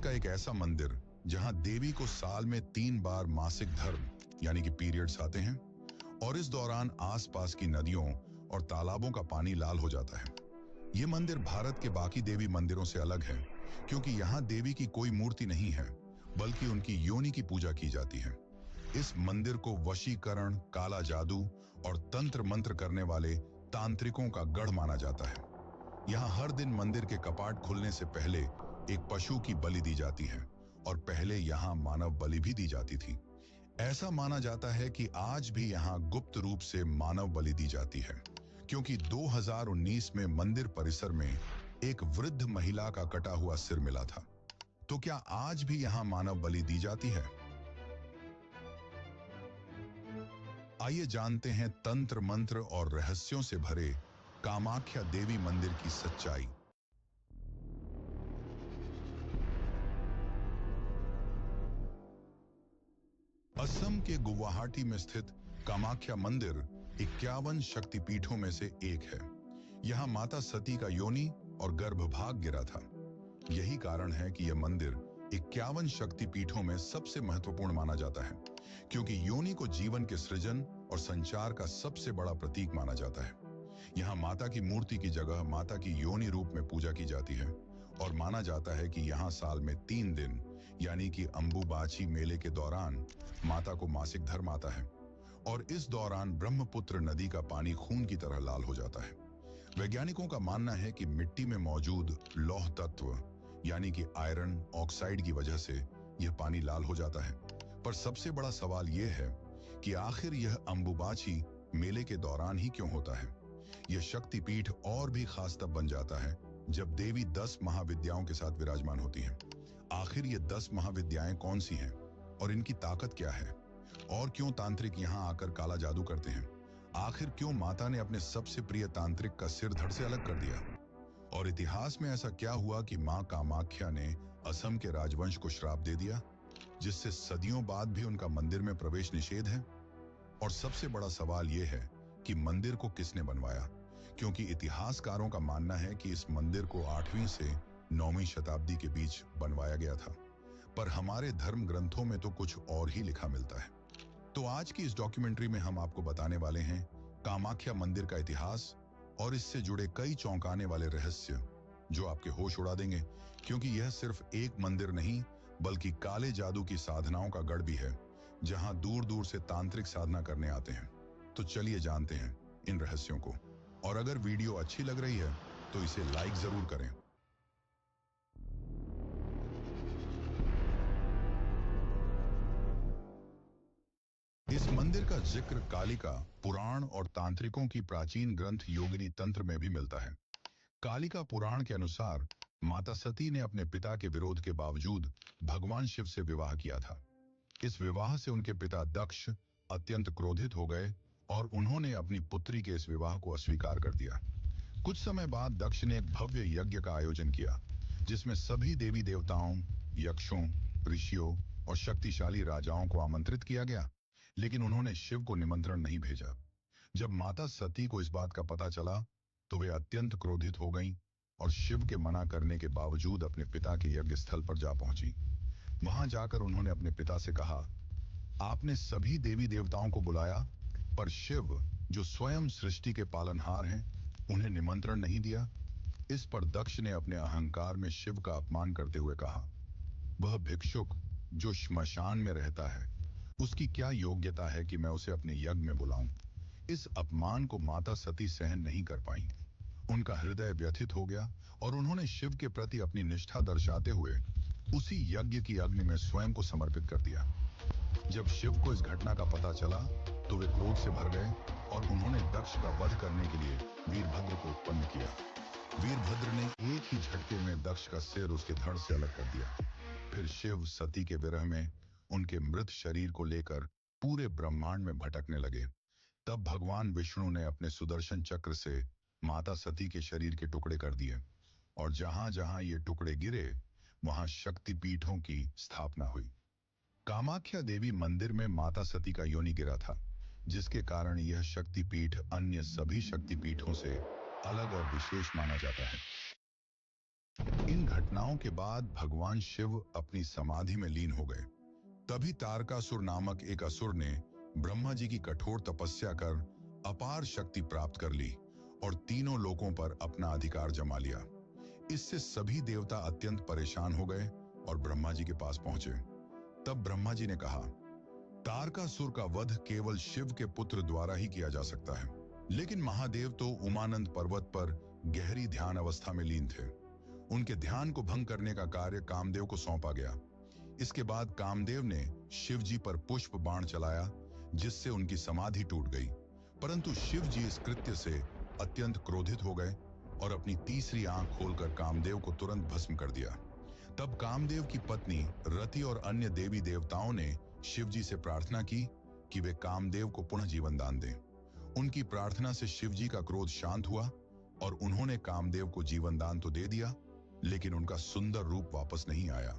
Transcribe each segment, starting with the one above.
का एक ऐसा मंदिर जहां देवी को साल में 3 बार मासिक धर्म यानी कि पीरियड्स आते हैं और इस दौरान आसपास की नदियों और तालाबों का पानी लाल हो जाता है। ये मंदिर भारत के बाकी देवी मंदिरों से अलग है क्योंकि यहाँ देवी की कोई मूर्ति नहीं है, बल्कि उनकी योनि की पूजा की जाती है। इस मंदिर को वशीकरण, काला जादू और तंत्र मंत्र करने वाले तांत्रिकों का गढ़ माना जाता है। यहाँ हर दिन मंदिर के कपाट खुलने से पहले एक पशु की बलि दी जाती है और पहले यहाँ मानव बलि भी दी जाती थी। ऐसा माना जाता है कि आज भी यहाँ गुप्त रूप से मानव बलि दी जाती है क्योंकि 2019 में मंदिर परिसर में एक वृद्ध महिला का कटा हुआ सिर मिला था। तो क्या आज भी यहाँ मानव बलि दी जाती है? आइए जानते हैं तंत्र मंत्र और रहस्यों से भरे कामाख्या देवी मंदिर की सच्चाई। असम के गुवाहाटी में स्थित कामाख्या मंदिर 51 शक्तिपीठों में से एक है। यहाँ माता सती का योनि और गर्भभाग गिरा था। यही कारण है कि यह मंदिर 51 शक्तिपीठों में सबसे महत्वपूर्ण माना जाता है, क्योंकि योनि को जीवन के सृजन और संचार का सबसे बड़ा प्रतीक माना जाता है। यहाँ माता की मूर्ति की जगह माता की योनि रूप में पूजा की जाती है और माना जाता है कि यहाँ साल में 3 दिन यानी कि अंबुबाची मेले के दौरान माता को मासिक धर्म आता है और इस दौरान ब्रह्मपुत्र नदी का पानी खून की तरह लाल हो जाता है। वैज्ञानिकों का मानना है कि मिट्टी में मौजूद लौह तत्व यानी कि आयरन ऑक्साइड की वजह से यह पानी लाल हो जाता है। पर सबसे बड़ा सवाल यह है कि आखिर यह अंबुबाची मेले के दौरान ही क्यों होता है। यह शक्तिपीठ और भी खास तब बन जाता है जब देवी 10 महाविद्याओं के साथ विराजमान होती हैं। आखिर ये 10 महाविद्याएं कौन सी हैं और इनकी ताकत क्या है, और क्यों तांत्रिक यहाँ आकर काला जादू करते हैं? आखिर क्यों माता ने अपने सबसे प्रिय तांत्रिक का सिर धड़ से अलग कर दिया? और इतिहास में ऐसा क्या हुआ कि मां कामाख्या ने असम के राजवंश को श्राप दे दिया, जिससे सदियों बाद भी उनका मंदिर में प्रवेश निषेध है? और सबसे बड़ा सवाल यह है कि मंदिर को किसने बनवाया, क्योंकि इतिहासकारों का मानना है कि इस मंदिर को 8वीं से 9वीं शताब्दी के बीच बनवाया गया था, पर हमारे धर्म ग्रंथों में तो कुछ और ही लिखा मिलता है। तो आज की इस डॉक्यूमेंट्री में हम आपको बताने वाले हैं कामाख्या मंदिर का इतिहास और इससे जुड़े कई चौंकाने वाले रहस्य जो आपके होश उड़ा देंगे, क्योंकि यह सिर्फ एक मंदिर नहीं बल्कि काले जादू की साधनाओं का गढ़ भी है, जहां दूर दूर से तांत्रिक साधना करने आते हैं। तो चलिए जानते हैं इन रहस्यों को, और अगर वीडियो अच्छी लग रही है तो इसे लाइक जरूर करें। इस मंदिर का जिक्र कालिका पुराण और तांत्रिकों की प्राचीन ग्रंथ योगिनी तंत्र में भी मिलता है। कालिका पुराण के अनुसार माता सती ने अपने पिता के विरोध के बावजूद भगवान शिव से विवाह किया था। इस विवाह से उनके पिता दक्ष अत्यंत क्रोधित हो गए और उन्होंने अपनी पुत्री के इस विवाह को अस्वीकार कर दिया। कुछ समय बाद दक्ष ने एक भव्य यज्ञ का आयोजन किया, जिसमें सभी देवी देवताओं, यक्षों, ऋषियों और शक्तिशाली राजाओं को आमंत्रित किया गया, लेकिन उन्होंने शिव को निमंत्रण नहीं भेजा। जब माता सती को इस बात का पता चला तो वे अत्यंत क्रोधित हो गईं और शिव के मना करने के बावजूद अपने पिता के यज्ञ स्थल पर जा पहुंची। वहां जाकर उन्होंने अपने पिता से कहा, आपने सभी देवी देवताओं को बुलाया, पर शिव जो स्वयं सृष्टि के पालनहार हैं, उन्हें निमंत्रण नहीं दिया। इस पर दक्ष ने अपने अहंकार में शिव का अपमान करते हुए कहा, वह भिक्षुक जो श्मशान में रहता है, उसकी क्या योग्यता है कि मैं उसे अपने यज्ञ में बुलाऊं। इस अपमान को माता सती सहन नहीं कर पाई। उनका हृदय व्यथित हो गया और उन्होंने शिव के प्रति अपनी निष्ठा दर्शाते हुए उसी यज्ञ की अग्नि में स्वयं को समर्पित कर दिया। जब शिव को इस घटना का पता चला तो वे क्रोध से भर गए और उन्होंने दक्ष का वध करने के लिए वीरभद्र को उत्पन्न किया। वीरभद्र ने एक ही झटके में दक्ष का सिर उसके धड़ से अलग कर दिया। फिर शिव सती के विरह में उनके मृत शरीर को लेकर पूरे ब्रह्मांड में भटकने लगे। तब भगवान विष्णु ने अपने सुदर्शन चक्र से माता सती के शरीर के टुकड़े कर दिए और जहां जहां ये टुकड़े गिरे वहां शक्तिपीठों की स्थापना हुई। कामाख्या देवी मंदिर में माता सती का योनि गिरा था, जिसके कारण यह शक्तिपीठ अन्य सभी शक्तिपीठों से अलग और विशेष माना जाता है। इन घटनाओं के बाद भगवान शिव अपनी समाधि में लीन हो गए। तभी तारकासुर नामक एक असुर ने ब्रह्मा जी की कठोर तपस्या कर अपार शक्ति प्राप्त कर ली और तीनों लोकों पर अपना अधिकार जमा लिया। इससे सभी देवता अत्यंत परेशान हो गए और ब्रह्मा जी के पास पहुंचे। तब ब्रह्मा जी ने कहा, तारकासुर का वध केवल शिव के पुत्र द्वारा ही किया जा सकता है। लेकिन महादेव तो उमानंद पर्वत पर गहरी ध्यान अवस्था में लीन थे। उनके ध्यान को भंग करने का कार्य कामदेव को सौंपा गया। इसके बाद कामदेव ने शिव जी पर पुष्प बाण चलाया, जिससे उनकी समाधि टूट गई। परंतु शिव जी इस कृत्य से अत्यंत क्रोधित हो गए और अपनी तीसरी आंख खोलकर कामदेव को तुरंत भस्म कर दिया। तब कामदेव की पत्नी रति और अन्य देवी देवताओं ने शिव जी से प्रार्थना की कि वे कामदेव को पुनः जीवन दान दें। उनकी प्रार्थना से शिव जी का क्रोध शांत हुआ और उन्होंने कामदेव को जीवन दान तो दे दिया, लेकिन उनका सुंदर रूप वापस नहीं आया।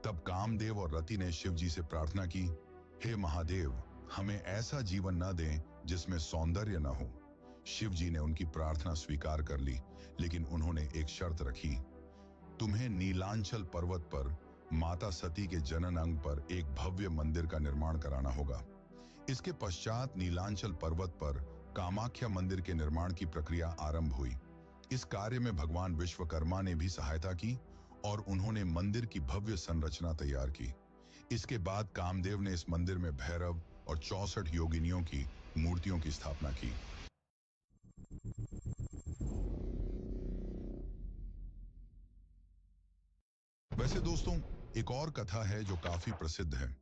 तब कामदेव और रति ने शिव जी से प्रार्थना की, हे महादेव, हमें ऐसा जीवन न दें जिसमें सौंदर्य न हो। शिव जी ने उनकी प्रार्थना स्वीकार कर ली, लेकिन उन्होंने एक शर्त रखी, तुम्हें नीलांचल पर्वत पर माता सती के जनन अंग पर एक भव्य मंदिर का निर्माण कराना होगा। इसके पश्चात नीलांचल पर्वत पर कामाख्या मंदिर के निर्माण की प्रक्रिया आरंभ हुई। इस कार्य में भगवान विश्वकर्मा ने भी सहायता की और उन्होंने मंदिर की भव्य संरचना तैयार की। इसके बाद कामदेव ने इस मंदिर में भैरव और 64 योगिनियों की मूर्तियों की स्थापना की। वैसे दोस्तों, एक और कथा है जो काफी प्रसिद्ध है।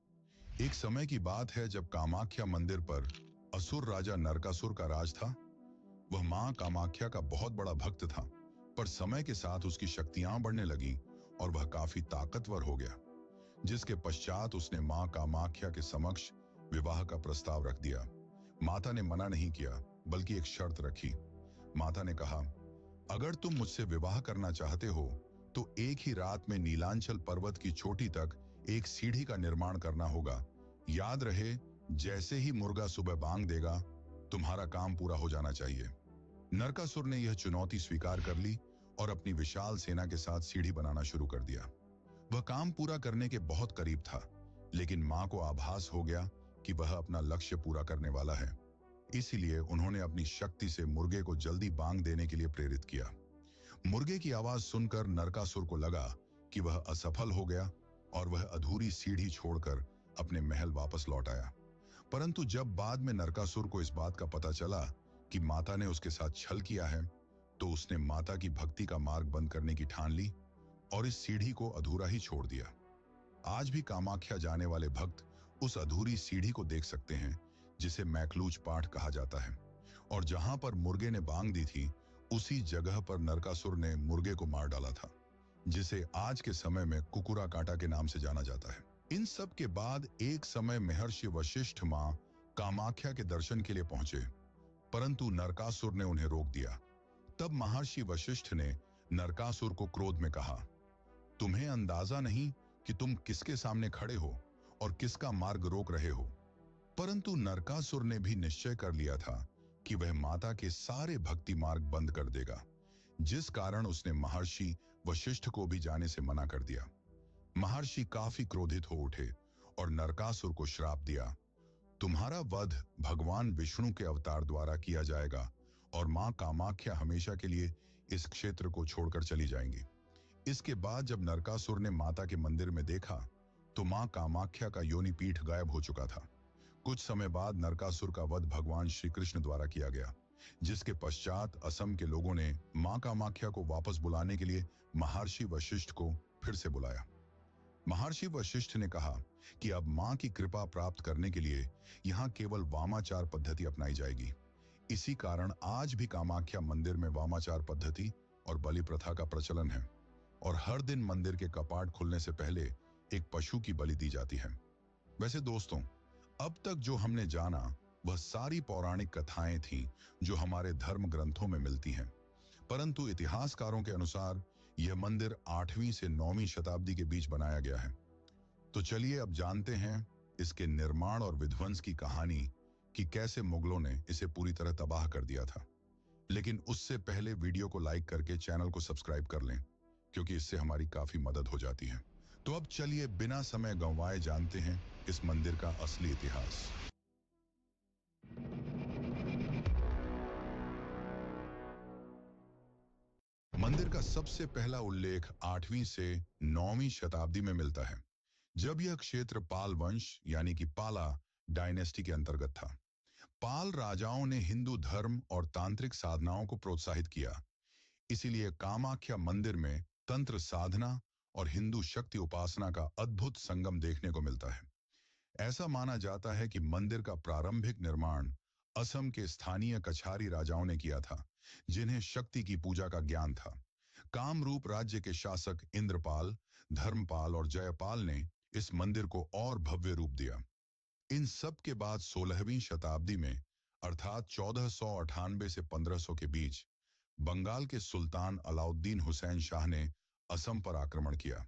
एक समय की बात है जब कामाख्या मंदिर पर असुर राजा नरकासुर का राज था। वह मां कामाख्या का बहुत बड़ा भक्त था, पर समय के साथ उसकी शक्तियां बढ़ने लगी और वह काफी ताकतवर हो गया। जिसके पश्चात उसने मां कामाख्या के समक्ष विवाह का प्रस्ताव रख दिया। माता ने मना नहीं किया, बल्कि एक शर्त रखी। माता ने कहा, अगर तुम मुझसे विवाह करना चाहते हो तो एक ही रात में नीलांचल पर्वत की चोटी तक एक सीढ़ी का निर्माण करना होगा। याद रहे, जैसे ही मुर्गा सुबह बांग देगा, तुम्हारा काम पूरा हो जाना चाहिए। नरकासुर ने यह चुनौती स्वीकार कर ली और अपनी विशाल सेना के साथ सीढ़ी बनाना शुरू कर दिया। वह काम पूरा करने के बहुत करीब था, लेकिन मां को आभास हो गया कि वह अपना लक्ष्य पूरा करने वाला है। इसीलिए उन्होंने अपनी शक्ति से मुर्गे को जल्दी बांग देने के लिए प्रेरित किया। मुर्गे की आवाज सुनकर नरकासुर को लगा कि वह असफल हो गया और वह अधूरी सीढ़ी छोड़कर अपने महल वापस लौट आया। परंतु जब बाद में नरकासुर को इस बात का पता चला कि माता ने उसके साथ छल किया है, तो उसने माता की भक्ति का मार्ग बंद करने की ठान ली और इस सीढ़ी को अधूरा ही छोड़ दिया। आज भी कामाख्या जाने वाले भक्त उस अधूरी सीढ़ी को देख सकते हैं, जिसे मैकलूज पाठ कहा जाता है। और जहां पर मुर्गे ने बांग दी थी, उसी जगह पर नरकासुर ने मुर्गे को मार डाला था, जिसे आज के समय में कुकुरा कांटा के नाम से जाना जाता है। इन सब के बाद एक समय महर्षि वशिष्ठ मां कामाख्या के दर्शन के लिए पहुंचे, परंतु नरकासुर ने उन्हें रोक दिया। तब महर्षि वशिष्ठ ने नरकासुर को क्रोध में कहा, तुम्हें अंदाजा नहीं कि तुम किसके सामने खड़े हो और किसका मार्ग रोक रहे हो। परंतु नरकासुर ने भी निश्चय कर लिया था कि वह माता के सारे भक्ति मार्ग बंद कर देगा, जिस कारण उसने महर्षि वशिष्ठ को भी जाने से मना कर दिया। महर्षि काफी क्रोधित हो उठे और नरकासुर को श्राप दिया, तुम्हारा वध भगवान विष्णु के अवतार द्वारा किया जाएगा और मां कामाख्या हमेशा के लिए इस क्षेत्र को छोड़कर चली जाएंगी। इसके बाद जब नरकासुर ने माता के मंदिर में देखा, तो मां कामाख्या का योनि पीठ गायब हो चुका था। कुछ समय बाद नरकासुर का वध भगवान श्री कृष्ण द्वारा किया गया, जिसके पश्चात असम के लोगों ने मां कामाख्या को वापस बुलाने के लिए महर्षि वशिष्ठ को फिर से बुलाया। महर्षि वशिष्ठ ने कहा कि अब मां की कृपा प्राप्त करने के लिए यहाँ केवल वामाचार पद्धति अपनाई जाएगी। इसी कारण आज भी कामाख्या मंदिर में वामाचार पद्धति और बलि प्रथा का प्रचलन है और हर दिन मंदिर के कपाट खुलने से पहले एक पशु की बलि दी जाती है। वैसे दोस्तों, अब तक जो हमने जाना वह सारी पौराणिक कथाएं थीं जो हमारे धर्म ग्रंथों में मिलती हैं। परंतु इतिहासकारों के अनुसार यह मंदिर 8वीं से 9वीं शताब्दी के बीच बनाया गया है। तो चलिए अब जानते हैं इसके निर्माण और विध्वंस की कहानी, कि कैसे मुगलों ने इसे पूरी तरह तबाह कर दिया था। लेकिन उससे पहले वीडियो को लाइक करके चैनल को सब्सक्राइब कर लें, क्योंकि इससे हमारी काफी मदद हो जाती है। तो अब चलिए बिना समय गंवाए जानते हैं इस मंदिर का असली इतिहास। मंदिर का सबसे पहला उल्लेख 8वीं से 9वीं शताब्दी में मिलता है, जब यह क्षेत्र पाल वंश यानी कि पाला डायनेस्टी के अंतर्गत था। पाल राजाओं ने हिंदू धर्म और तांत्रिक साधनाओं को प्रोत्साहित किया, इसीलिए कामाख्या मंदिर में तंत्र साधना और हिंदू शक्ति उपासना का अद्भुत संगम देखने को मिलता है। ऐसा माना जाता है कि मंदिर का प्रारंभिक निर्माण असम के स्थानीय कछारी राजाओं ने किया था, जिन्हें शक्ति की पूजा का ज्ञान था। कामरूप राज्य के शासक इंद्रपाल, धर्मपाल और जयपाल ने इस मंदिर को और भव्य रूप दिया। इन सब के बाद 16वीं शताब्दी में, अर्थात 1498 से 1500 के बीच, बंगाल के सुल्तान अलाउद्दीन हुसैन शाह ने असम पर आक्रमण किया।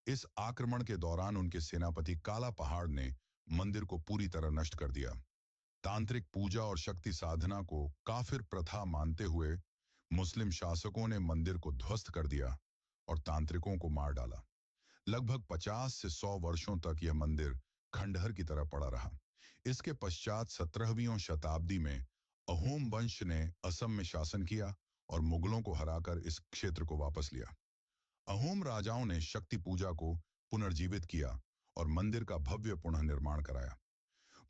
इस आक्रमण के दौरान उनके सेनापति काला पहाड़ ने मंदिर को पूरी तरह नष्ट कर दिया। तांत्रिक पूजा और शक्ति साधना को काफिर प्रथा मानते हुए मुस्लिम शासकों ने मंदिर को ध्वस्त कर दिया और तांत्रिकों को मार डाला। लगभग 50 से 100 वर्षों तक यह मंदिर खंडहर की तरह पड़ा रहा। इसके पश्चात 17वीं शताब्दी में अहोम वंश ने असम में शासन किया और मुगलों को हराकर इस क्षेत्र को वापस लिया। अहोम राजाओं ने शक्ति पूजा को पुनर्जीवित किया और मंदिर का भव्य पुनः निर्माण कराया।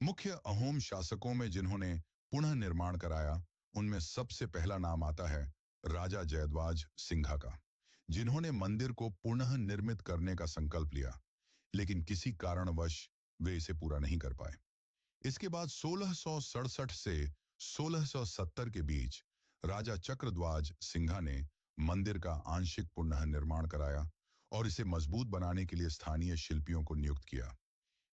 मुख्य अहोम शासकों में जिन्होंने पुनः निर्माण कराया, उनमें सबसे पहला नाम आता है राजा जयद्वाज सिंघा का, जिन्होंने मंदिर को पुनः निर्मित करने का संकल्प लिया, लेकिन किसी कारणवश वे इसे पूरा नहीं कर पाए। इसके बाद 1667 से 1670 के बीच राजा चक्रध्वज सिंघा ने मंदिर का आंशिक पुनः निर्माण कराया और इसे मजबूत बनाने के लिए स्थानीय शिल्पियों को नियुक्त किया।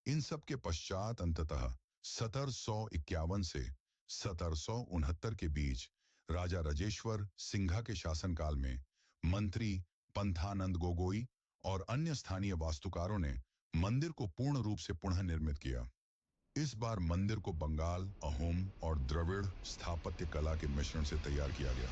इन सब के पश्चात अंततः 1751 से 1769 के बीच राजा राजेश्वर सिंघा के शासनकाल में मंत्री पंथानंद गोगोई और अन्य स्थानीय वास्तुकारों ने मंदिर को पूर्ण रूप से पुनः निर्मित किया। इस बार मंदिर को बंगाल, अहोम और द्रविड़ स्थापत्य कला के मिश्रण से तैयार किया गया।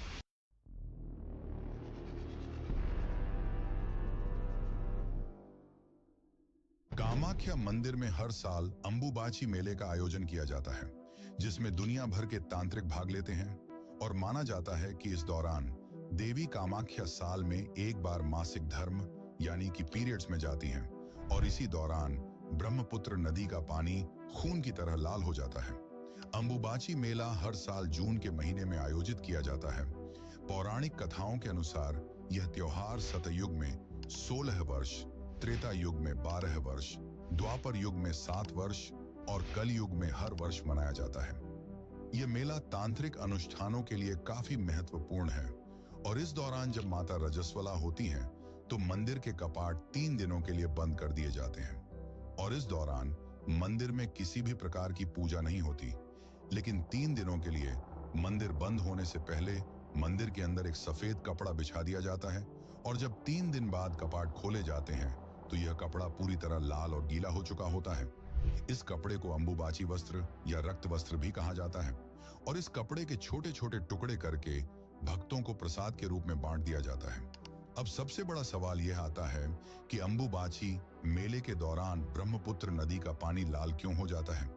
कामाख्या मंदिर में हर साल अंबुबाची मेले का आयोजन किया जाता है, जिसमें दुनिया भर के तांत्रिक भाग लेते हैं और माना जाता है कि इस दौरान देवी कामाख्या साल में एक बार मासिक धर्म यानी कि पीरियड्स में जाती हैं और इसी दौरान ब्रह्मपुत्र नदी का पानी खून की तरह लाल हो जाता है। अंबुबाची मेला हर साल जून के महीने में आयोजित किया जाता है। पौराणिक कथाओं के अनुसार यह त्योहार सतयुग में 16 वर्ष, त्रेता युग में 12 वर्ष, द्वापर युग में 7 वर्ष और कल युग में हर वर्ष मनाया जाता है। यह मेला तांत्रिक अनुष्ठानों के लिए काफी महत्वपूर्ण है और इस दौरान जब माता रजस्वला होती हैं, तो मंदिर के कपाट 3 दिनों के लिए बंद कर दिए जाते हैं और इस दौरान मंदिर में किसी भी प्रकार की पूजा नहीं होती। लेकिन 3 दिनों के लिए मंदिर बंद होने से पहले मंदिर के अंदर एक सफेद कपड़ा बिछा दिया जाता है और जब 3 दिन बाद कपाट खोले जाते हैं तो यह कपड़ा पूरी तरह लाल और गीला हो चुका होता है। इस कपड़े को अंबुबाची वस्त्र या रक्त वस्त्र भी कहा जाता है और इस कपड़े के छोटे छोटे टुकड़े करके भक्तों को प्रसाद के रूप में बांट दिया जाता है। अब सबसे बड़ा सवाल यह आता है कि अंबुबाची मेले के दौरान ब्रह्मपुत्र नदी का पानी लाल क्यों हो जाता है।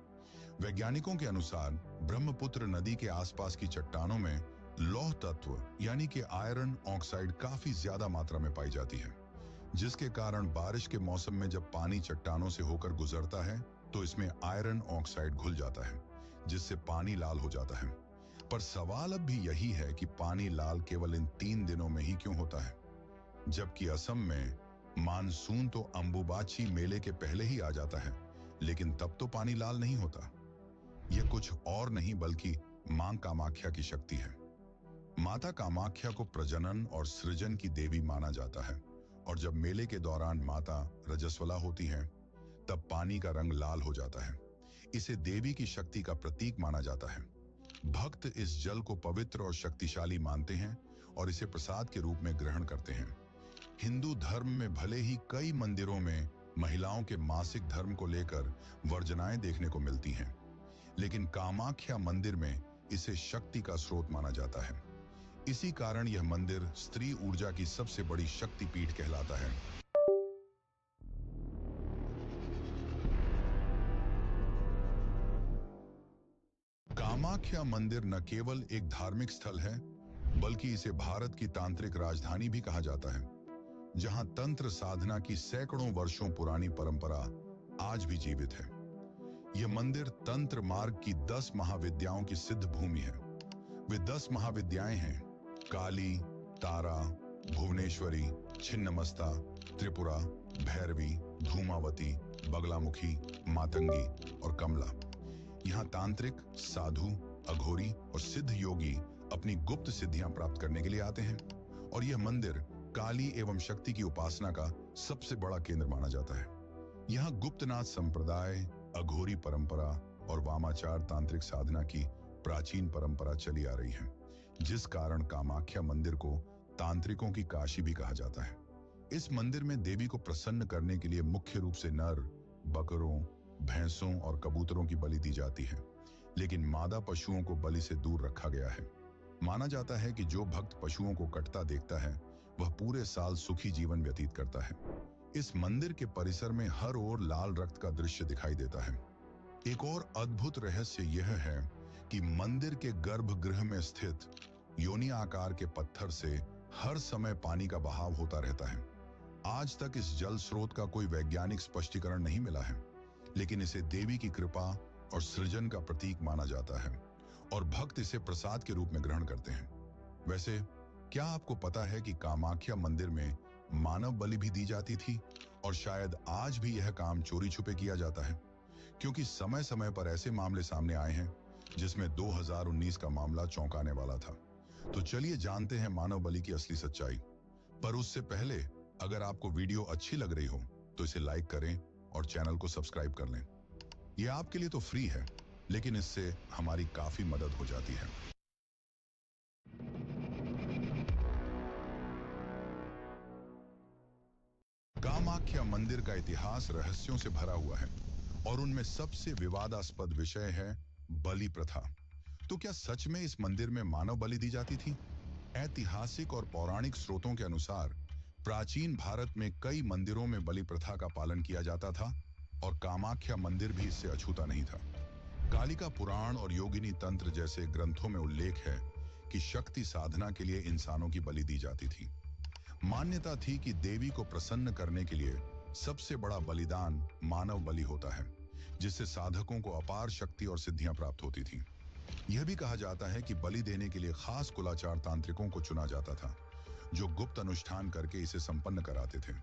वैज्ञानिकों के अनुसार ब्रह्मपुत्र नदी के आसपास की चट्टानों में लौह तत्व यानी कि आयरन ऑक्साइड काफी ज्यादा मात्रा में पाई जाती है, जिसके कारण बारिश के मौसम में जब पानी चट्टानों से होकर गुजरता है तो इसमें आयरन ऑक्साइड घुल जाता है, जिससे पानी लाल हो जाता है। पर सवाल अब भी यही है कि पानी लाल केवल इन 3 दिनों में ही क्यों होता है, जबकि असम में मानसून तो अंबुबाची मेले के पहले ही आ जाता है, लेकिन तब तो पानी लाल नहीं होता। यह कुछ और नहीं बल्कि मां कामाख्या की शक्ति है। माता कामाख्या को प्रजनन और सृजन की देवी माना जाता है और जब मेले के दौरान माता रजस्वला होती हैं, तब पानी का रंग लाल हो जाता है। इसे देवी की शक्ति का प्रतीक माना जाता है। भक्त इस जल को पवित्र और शक्तिशाली मानते हैं और इसे प्रसाद के रूप में ग्रहण करते हैं। हिंदू धर्म में भले ही कई मंदिरों में महिलाओं के मासिक धर्म को लेकर वर्जनाएं देखने को मिलती हैं, लेकिन कामाख्या मंदिर में इसे शक्ति का स्रोत माना जाता है। इसी कारण यह मंदिर स्त्री ऊर्जा की सबसे बड़ी शक्तिपीठ कहलाता है। कामाख्या मंदिर न केवल एक धार्मिक स्थल है, बल्कि इसे भारत की तांत्रिक राजधानी भी कहा जाता है, जहां तंत्र साधना की सैकड़ों वर्षों पुरानी परंपरा आज भी जीवित है। यह मंदिर तंत्र मार्ग की 10 महाविद्याओं की सिद्ध भूमि है। वे 10 महाविद्याएं हैं: काली, तारा, भुवनेश्वरी, छिन्नमस्ता, त्रिपुरा, भैरवी, धूमावती, बगलामुखी, मातंगी और कमला। यहाँ तांत्रिक, साधु, अघोरी और सिद्ध योगी अपनी गुप्त सिद्धियां प्राप्त करने के लिए आते हैं। और यह मंदिर काली एवं शक्ति की उपासना का सबसे बड़ा केंद्र माना जाता है। यहाँ गुप्तनाथ संप्रदाय, अघोरी परंपरा और वामाचार तांत्रिक साधना की प्राचीन परंपरा चली आ रही है, जिस कारण कामाख्या मंदिर को तांत्रिकों की काशी भी कहा जाता है। इस मंदिर में देवी को प्रसन्न करने के लिए मुख्य रूप से नर, बकरों, भैंसों और कबूतरों की बलि दी जाती है, लेकिन मादा पशुओं को बलि से दूर रखा गया है। माना जाता है कि जो भक्त पशुओं को कटता देखता है, वह पूरे साल सुखी जीवन व्यतीत करता है। इस मंदिर के परिसर में हर ओर लाल रक्त का दृश्य दिखाई देता है। एक और अद्भुत रहस्य यह है कि मंदिर के गर्भगृह में स्थित योनि आकार के पत्थर से हर समय पानी का बहाव होता रहता है। आज तक इस जल स्रोत का कोई वैज्ञानिक स्पष्टीकरण नहीं मिला है, लेकिन इसे देवी की कृपा और सृजन का प्रतीक माना जाता है और भक्त इसे प्रसाद के रूप में ग्रहण करते हैं। वैसे क्या आपको पता है कि कामाख्या मंदिर में मानव बलि भी दी जाती थी और शायद आज भी यह काम चोरी छुपे किया जाता है? क्योंकि समय समय पर ऐसे मामले सामने आए हैं जिसमें 2019 का मामला चौंकाने वाला था। तो चलिए जानते हैं मानव बलि की असली सच्चाई। पर उससे पहले अगर आपको वीडियो अच्छी लग रही हो तो इसे लाइक करें और चैनल को सब्सक्राइब कर लें। यह आपके लिए तो फ्री है, लेकिन इससे हमारी काफी मदद हो जाती है। कामाख्या मंदिर का इतिहास रहस्यों से भरा हुआ है और उनमें सबसे विवादास्पद विषय है बलि प्रथा। तो क्या सच में इस मंदिर में मानव बलि दी जाती थी? ऐतिहासिक और पौराणिक स्रोतों के अनुसार प्राचीन भारत में कई मंदिरों में बलि प्रथा का पालन किया जाता था और कामाख्या मंदिर भी इससे अछूता नहीं था। कालिका पुराण और योगिनी तंत्र जैसे ग्रंथों में उल्लेख है कि शक्ति साधना के लिए इंसानों की बलि दी जाती थी। मान्यता थी कि देवी को प्रसन्न करने के लिए सबसे बड़ा बलिदान मानव बलि होता है, जिससे साधकों को अपार शक्ति और सिद्धियां प्राप्त होती थीं। यह भी कहा जाता है कि बलि देने के लिए खास कुलाचार तांत्रिकों को चुना जाता था, जो गुप्त अनुष्ठान करके इसे संपन्न कराते थे।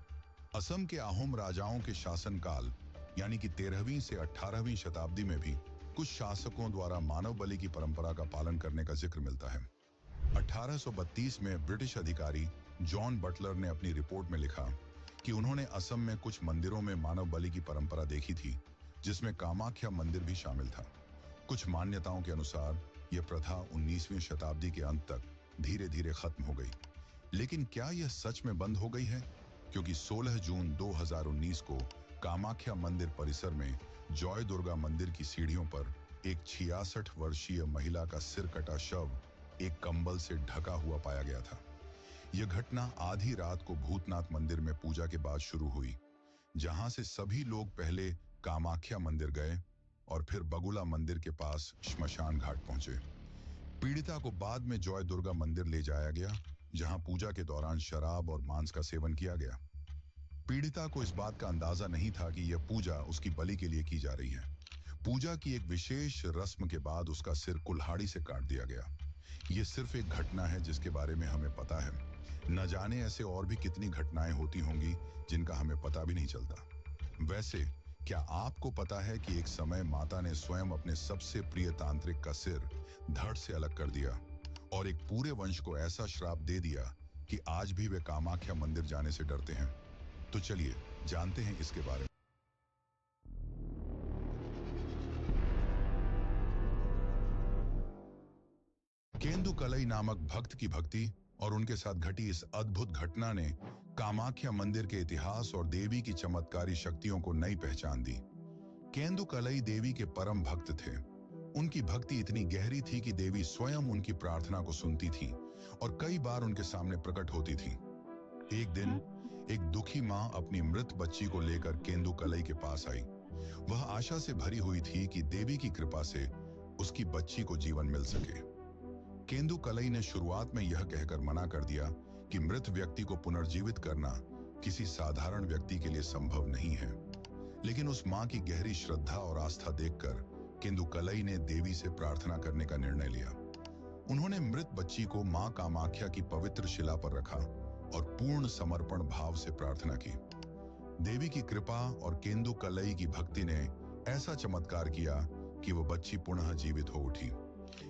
असम के अहोम राजाओं के शासनकाल यानी कि 13वीं से 18वीं शताब्दी में भी कुछ शासकों द्वारा मानव बलि की परंपरा का पालन करने का जिक्र मिलता है। 1832 में ब्रिटिश अधिकारी जॉन बटलर ने अपनी रिपोर्ट में लिखा कि उन्होंने असम में कुछ मंदिरों में मानव बलि की परंपरा देखी थी, जिसमें कामाख्या मंदिर भी शामिल था। कुछ मान्यताओं के अनुसार यह प्रथा 19वीं शताब्दी के अंत तक धीरे धीरे खत्म हो गई। लेकिन क्या यह सच में बंद हो गई है? क्योंकि 16 जून 2019 को कामाख्या मंदिर परिसर में जॉय दुर्गा मंदिर की सीढ़ियों पर एक 66 वर्षीय महिला का सिर कटा शव एक कंबल से ढका हुआ पाया गया था। यह घटना आधी रात को भूतनाथ मंदिर में पूजा के बाद शुरू हुई, जहां से सभी लोग पहले कामाख्या मंदिर गए और फिर बगुला मंदिर के पास श्मशान घाट पहुंचे। पीड़िता को बाद में जॉय दुर्गा मंदिर ले जाया गया, जहां पूजा के दौरान शराब और मांस का सेवन किया गया। पीड़िता को इस बात का अंदाजा नहीं था कि यह पूजा उसकी बलि के लिए की जा रही है। पूजा की एक विशेष रस्म के बाद उसका सिर कुल्हाड़ी से काट दिया गया। यह सिर्फ एक घटना है जिसके बारे में हमें पता है। न जाने ऐसे और भी कितनी घटनाएं होती होंगी जिनका हमें पता भी नहीं चलता। वैसे क्या आपको पता है कि एक समय माता ने स्वयं अपने सबसे प्रिय तांत्रिक का सिर धड़ से अलग कर दिया और एक पूरे वंश को ऐसा श्राप दे दिया कि आज भी वे कामाख्या मंदिर जाने से डरते हैं? तो चलिए जानते हैं इसके बारे में। केंदुकलई नामक भक्त की भक्ति और उनके साथ घटी इस अद्भुत घटना ने कामाख्या मंदिर के इतिहास और देवी की चमत्कारी शक्तियों को नई पहचान दी। केंदुकलई देवी के परम भक्त थे। उनकी भक्ति इतनी गहरी थी कि देवी स्वयं उनकी प्रार्थना को सुनती थी, और कई बार उनके सामने प्रकट होती थी। एक दिन एक दुखी माँ अपनी मृत बच्ची को लेकर केंदुकलई के पास आई। वह आशा से भरी हुई थी कि देवी की कृपा से उसकी बच्ची को जीवन मिल सके। केंदुकलई ने शुरुआत में यह कहकर मना कर दिया कि मृत व्यक्ति को पुनर्जीवित करना किसी साधारण व्यक्ति के लिए संभव नहीं है। लेकिन उस माँ की गहरी श्रद्धा और आस्था देखकर केंदुकलई ने देवी से प्रार्थना करने का निर्णय लिया। उन्होंने मृत बच्ची को माँ कामाख्या की पवित्र शिला पर रखा और पूर्ण समर्पण भाव से प्रार्थना की। देवी की कृपा और केंदुकलई की भक्ति ने ऐसा चमत्कार किया कि वह बच्ची पुनः जीवित हो उठी।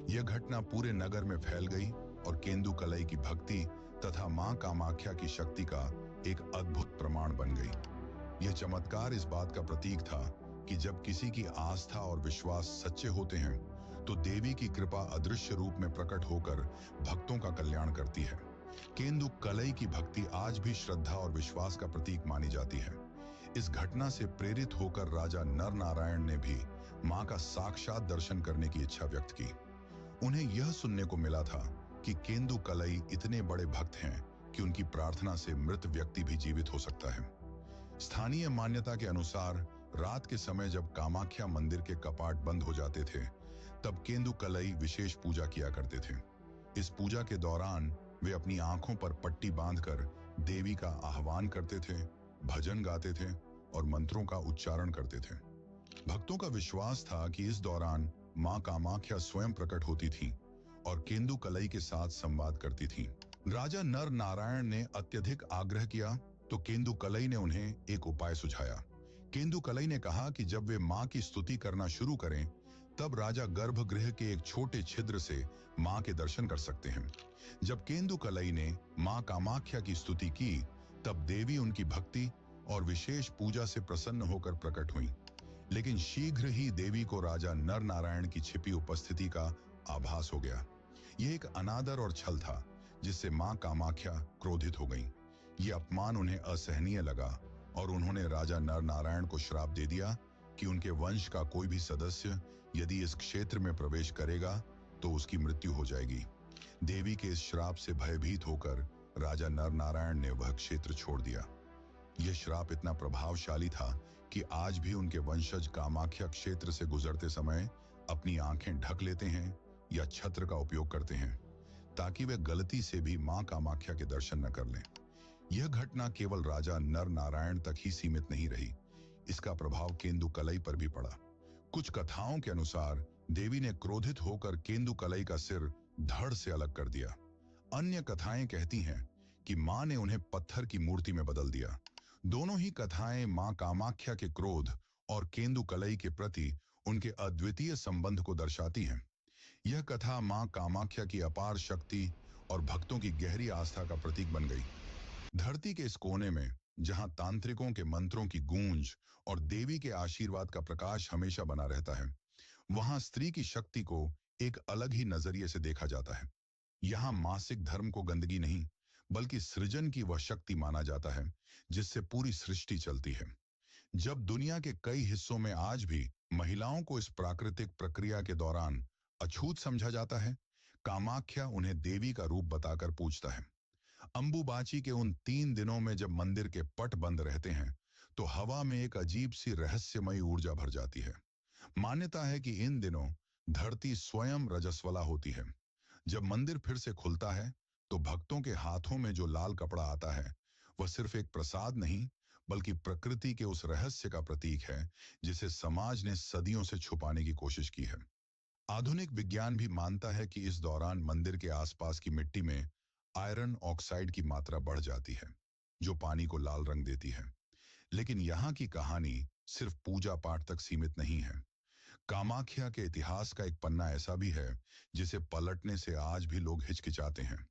यह घटना पूरे नगर में फैल गई और केंदुकलई की भक्ति तथा मां कामाख्या की शक्ति का एक अद्भुत प्रमाण बन गई। यह चमत्कार इस बात का प्रतीक था कि जब किसी की आस्था और विश्वास सच्चे होते हैं तो देवी की कृपा अदृश्य रूप में प्रकट होकर भक्तों का कल्याण करती है। केंदुकलई की भक्ति आज भी श्रद्धा और विश्वास का प्रतीक मानी जाती है। इस घटना से प्रेरित होकर राजा नर नारायण ने भी मां का साक्षात दर्शन करने की इच्छा व्यक्त की। उन्हें यह सुनने को मिला था कि केंदुकलई इतने बड़े भक्त हैं कि उनकी प्रार्थना से मृत व्यक्ति भी जीवित हो सकता है। स्थानीय मान्यता के अनुसार रात के समय जब कामाख्या मंदिर के कपाट बंद हो जाते थे, तब केंदुकलई विशेष पूजा किया करते थे। इस पूजा के दौरान वे अपनी आंखों पर पट्टी बांधकर देवी का आह्वान करते थे, भजन गाते थे और मंत्रों का उच्चारण करते थे। भक्तों का विश्वास था कि इस दौरान मां कामाख्या स्वयं प्रकट होती थी और केंदुकलई के साथ संवाद करती थी। राजा नर नारायण ने अत्यधिक आग्रह किया तो केंदुकलई ने उन्हें एक उपाय सुझाया। केंदुकलई ने कहा कि जब वे मां की स्तुति करना शुरू करें, तब राजा गर्भगृह के एक छोटे छिद्र से मां के दर्शन कर सकते हैं। जब केंदुकलई ने मां कामाख्या की स्तुति की, तब देवी उनकी भक्ति और विशेष पूजा से प्रसन्न होकर प्रकट हुई। लेकिन शीघ्र ही देवी को राजा नर नारायण की छिपी उपस्थिति का आभास हो गया। यह एक अनादर और छल था जिससे मां कामाख्या क्रोधित हो गईं। यह अपमान उन्हें असहनीय लगा और उन्होंने राजा नर नारायण को श्राप दे दिया कि उनके वंश का कोई भी सदस्य यदि इस क्षेत्र में प्रवेश करेगा तो उसकी मृत्यु हो जाएगी। देवी के इस श्राप से भयभीत होकर राजा नर नारायण ने वह क्षेत्र छोड़ दिया। यह श्राप इतना प्रभावशाली था कि आज भी उनके वंशज कामाख्या क्षेत्र से गुजरते समय अपनी आंखें ढक लेते हैं या छत्र का उपयोग करते हैं ताकि वे गलती से भी मां कामाख्या के दर्शन न कर लें। यह घटना केवल राजा नर नारायण तक ही सीमित नहीं रही, इसका प्रभाव केंदुकलई पर भी पड़ा। कुछ कथाओं के अनुसार देवी ने क्रोधित होकर केंदुकलई का सिर धड़ से अलग कर दिया। अन्य कथाएं कहती हैं कि मां ने उन्हें पत्थर की मूर्ति में बदल दिया। दोनों ही कथाएं मां कामाख्या के क्रोध और केंदुकलई के प्रति उनके अद्वितीय संबंध को दर्शाती हैं। यह कथा मां कामाख्या की अपार शक्ति और भक्तों की गहरी आस्था का प्रतीक बन गई। धरती के इस कोने में जहां तांत्रिकों के मंत्रों की गूंज और देवी के आशीर्वाद का प्रकाश हमेशा बना रहता है, वहां स्त्री की शक्ति को एक अलग ही नजरिए से देखा जाता है। यहाँ मासिक धर्म को गंदगी नहीं, बल्कि सृजन की वह शक्ति माना जाता है जिससे पूरी सृष्टि चलती है। जब दुनिया के कई हिस्सों में आज भी महिलाओं को इस प्राकृतिक प्रक्रिया के दौरान अछूत समझा जाता है, कामाख्या उन्हें देवी का रूप बताकर पूछता है। अंबुबाची के उन 3 दिनों में जब मंदिर के पट बंद रहते हैं, तो हवा में एक अजीब सी रहस्यमयी ऊर्जा भर जाती है। मान्यता है कि इन दिनों धरती स्वयं रजस्वला होती है। जब मंदिर फिर से खुलता है, तो भक्तों के हाथों में जो लाल कपड़ा आता है, वह सिर्फ एक प्रसाद नहीं, बल्कि प्रकृति के उस रहस्य का प्रतीक है जिसे समाज ने सदियों से छुपाने की कोशिश की है। आधुनिक विज्ञान भी मानता है कि इस दौरान मंदिर के आसपास की मिट्टी में आयरन ऑक्साइड की मात्रा बढ़ जाती है, जो पानी को लाल रंग देती है। लेकिन यहाँ की कहानी सिर्फ पूजा पाठ तक सीमित नहीं है। कामाख्या के इतिहास का एक पन्ना ऐसा भी है जिसे पलटने से आज भी लोग हिचकिचाते हैं।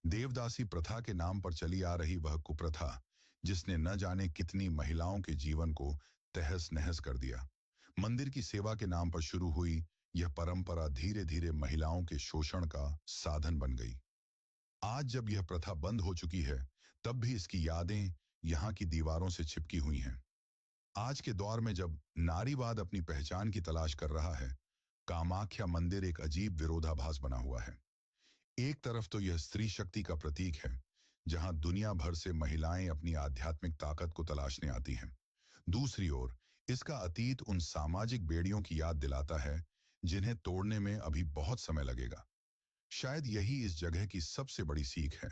देवदासी प्रथा के नाम पर चली आ रही वह कुप्रथा जिसने न जाने कितनी महिलाओं के जीवन को तहस नहस कर दिया। मंदिर की सेवा के नाम पर शुरू हुई यह परंपरा धीरे धीरे महिलाओं के शोषण का साधन बन गई। आज जब यह प्रथा बंद हो चुकी है, तब भी इसकी यादें यहाँ की दीवारों से चिपकी हुई हैं। आज के दौर में जब नारीवाद अपनी पहचान की तलाश कर रहा है, कामाख्या मंदिर एक अजीब विरोधाभास बना हुआ है। एक तरफ तो यह स्त्री शक्ति का प्रतीक है, जहां दुनिया भर से महिलाएं अपनी आध्यात्मिक ताकत को तलाशने आती हैं। दूसरी ओर इसका अतीत उन सामाजिक बेड़ियों की याद दिलाता है जिन्हें तोड़ने में अभी बहुत समय लगेगा। शायद यही इस जगह की सबसे बड़ी सीख है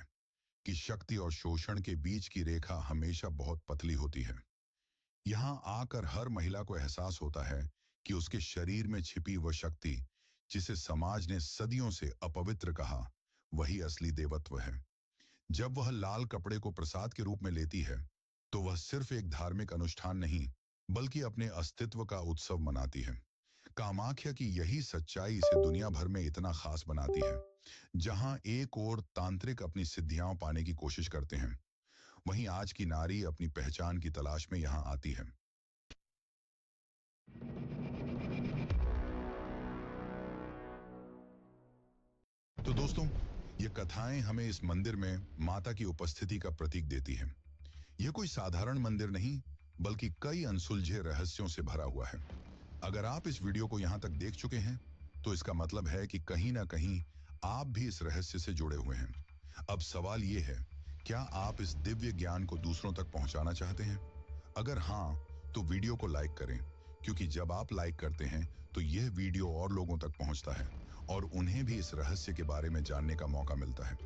कि शक्ति और शोषण के बीच की रेखा हमेशा बहुत पतली होती है। यहां आकर हर महिला को एहसास होता है कि उसके शरीर में छिपी वह शक्ति, जिसे समाज ने सदियों से अपवित्र कहा, वही असली देवत्व है। जब वह लाल कपड़े को प्रसाद के रूप में लेती है, तो वह सिर्फ एक धार्मिक अनुष्ठान नहीं, बल्कि अपने अस्तित्व का उत्सव मनाती है। कामाख्या की यही सच्चाई इसे दुनिया भर में इतना खास बनाती है। जहां एक और तांत्रिक अपनी सिद्धियां पाने की कोशिश करते हैं, वहीं आज की नारी अपनी पहचान की तलाश में यहां आती है। तो दोस्तों, ये कथाएं हमें इस मंदिर में माता की उपस्थिति का प्रतीक देती हैं। यह कोई साधारण मंदिर नहीं, बल्कि कई अनसुलझे रहस्यों से भरा हुआ है। अगर आप इस वीडियो को यहां तक देख चुके हैं, तो इसका मतलब है कि कहीं ना कहीं आप भी इस रहस्य से जुड़े हुए हैं। अब सवाल यह है, क्या आप इस दिव्य ज्ञान को दूसरों तक पहुंचाना चाहते हैं? अगर हाँ, तो वीडियो को लाइक करें, क्योंकि जब आप लाइक करते हैं, तो यह वीडियो और लोगों तक पहुंचता है और उन्हें भी इस रहस्य के बारे में जानने का मौका मिलता है।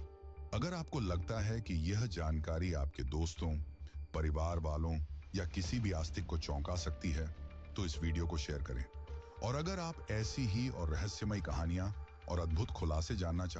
अगर आपको लगता है कि यह जानकारी आपके दोस्तों, परिवार वालों या किसी भी आस्तिक को चौंका सकती है, तो इस वीडियो को शेयर करें। और अगर आप ऐसी ही और रहस्यमयी कहानियां और अद्भुत खुलासे जानना चाहते